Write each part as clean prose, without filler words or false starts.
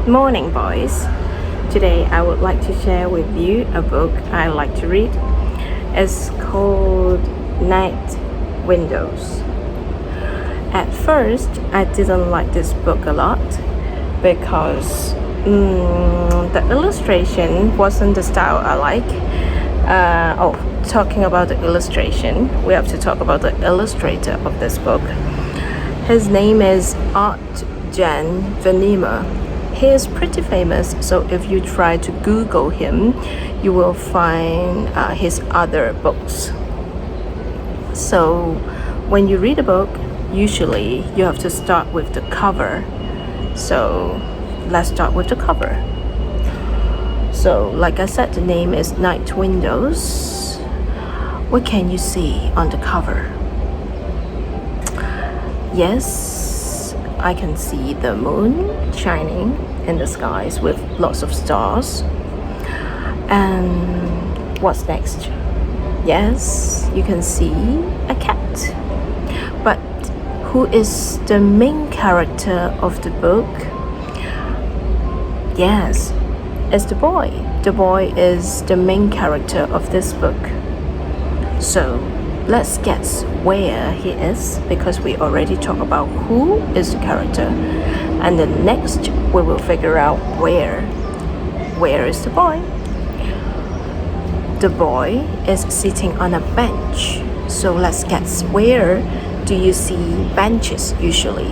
Morning, boys. Today I would like to share with you a book I like to read. It's called Night Windows. At first, I didn't like this book a lot because the illustration wasn't the style I like. Talking about the illustration, we have to talk about the illustrator of this book. His name is Art Jan Venema. He is pretty famous, so if you try to Google him, you will find his other books. So when you read a book, usually you have to start with the cover. So let's start with the cover. So like I said, the name is Night Windows. What can you see on the cover? Yes, I can see the moon shining in the skies with lots of stars. And what's next? Yes, you can see a cat. But who is the main character of the book? Yes, it's the boy. The boy is the main character of this book. So let's guess where he is, because we already talked about who is the character. And then next we will figure out where. Where is the boy? The boy is sitting on a bench. So let's guess, where do you see benches usually?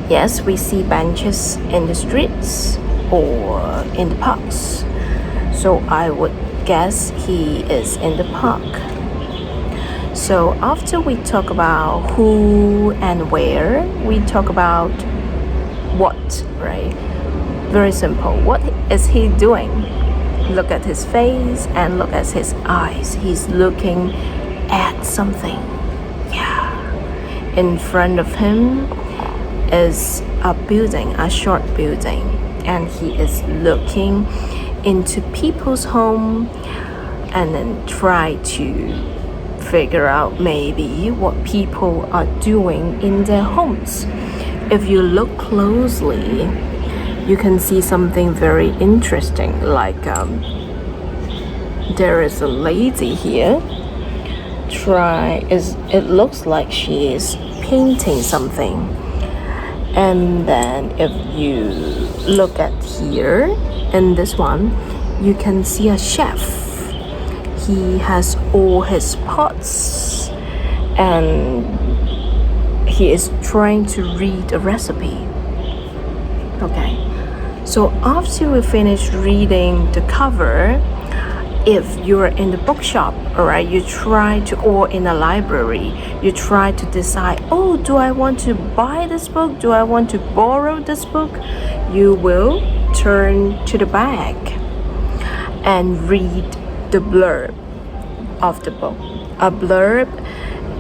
Yes, we see benches in the streets or in the parks. So I would guess he is in the park. So after we talk about who and where, we talk about what, right? Very simple. What is he doing? Look at his face and look at his eyes. He's looking at something. Yeah. In front of him is a building, a short building, and he is looking into people's home and then try to figure out maybe what people are doing in their homes. If you look closely, you can see something very interesting, like there is a lady here. It looks like she is painting something. And then if you look at here, in this one, you can see a chef. He has all his pots and he is trying to read a recipe. Okay, so after we finish reading the cover, if you're in the bookshop, alright, or in a library, you try to decide, do I want to buy this book? Do I want to borrow this book? You will turn to the back and read the blurb of the book. A blurb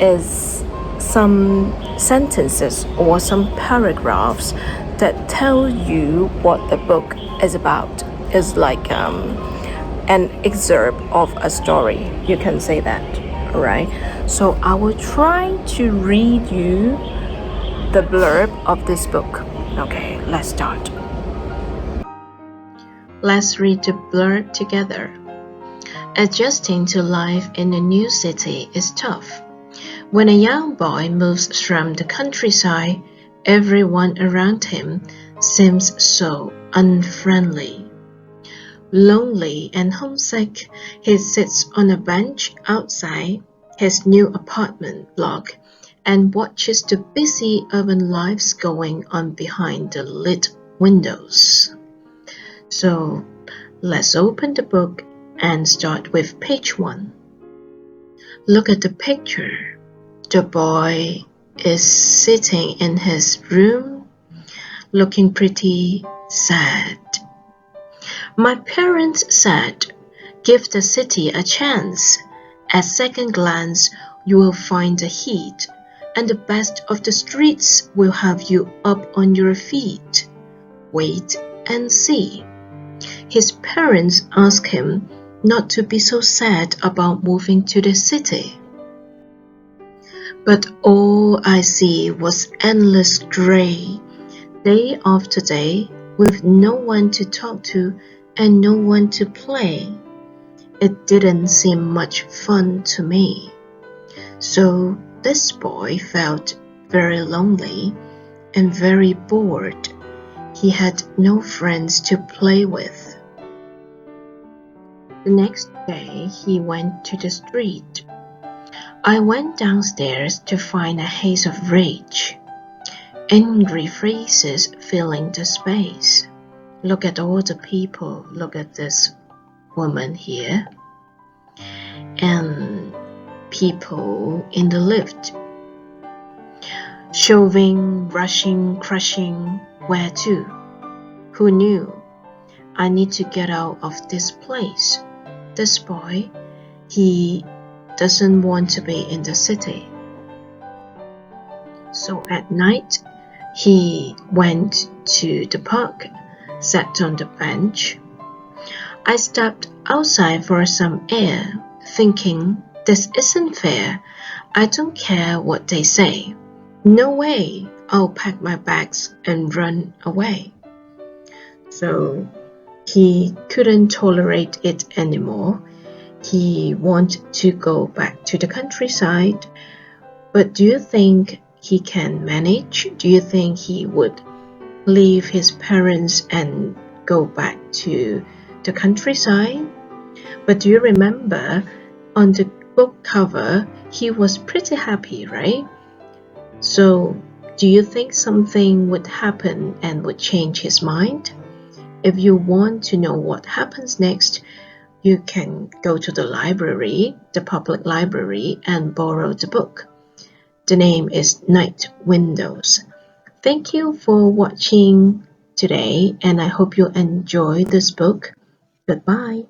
is some sentences or some paragraphs that tell you what the book is about. It's like an excerpt of a story. You can say that, alright? So I will try to read you the blurb of this book. Okay, let's start. Let's read the blurb together. Adjusting to life in a new city is tough. When a young boy moves from the countryside, everyone around him seems so unfriendly. Lonely and homesick, he sits on a bench outside his new apartment block and watches the busy urban lives going on behind the lit windows. So let's open the book and start with page 1. Look at the picture. The boy is sitting in his room, looking pretty sad. My parents said, give the city a chance. At second glance, you will find the heat, and the best of the streets will have you up on your feet. Wait and see. His parents asked him not to be so sad about moving to the city. But all I see was endless gray, Day after day, with no one to talk to and no one to play. It didn't seem much fun to me. So this boy felt very lonely and very bored. He had no friends to play with. The next day he went to the street. I went downstairs to find a haze of rage. Angry faces filling the space. Look at all the people. Look at this woman here. And people in the lift. Shoving, rushing, crushing. Where to? Who knew? I need to get out of this place. This boy, he doesn't want to be in the city. So at night, he went to the park, sat on the bench. I stepped outside for some air, thinking, this isn't fair. I don't care what they say. No way, I'll pack my bags and run away. So he couldn't tolerate it anymore. He wanted to go back to the countryside. But do you think he can manage? Do you think he would leave his parents and go back to the countryside? But do you remember on the book cover, he was pretty happy, right? So do you think something would happen and would change his mind? If you want to know what happens next, you can go to the library, the public library, and borrow the book. The name is Night Windows. Thank you for watching today, and I hope you enjoy this book. Goodbye.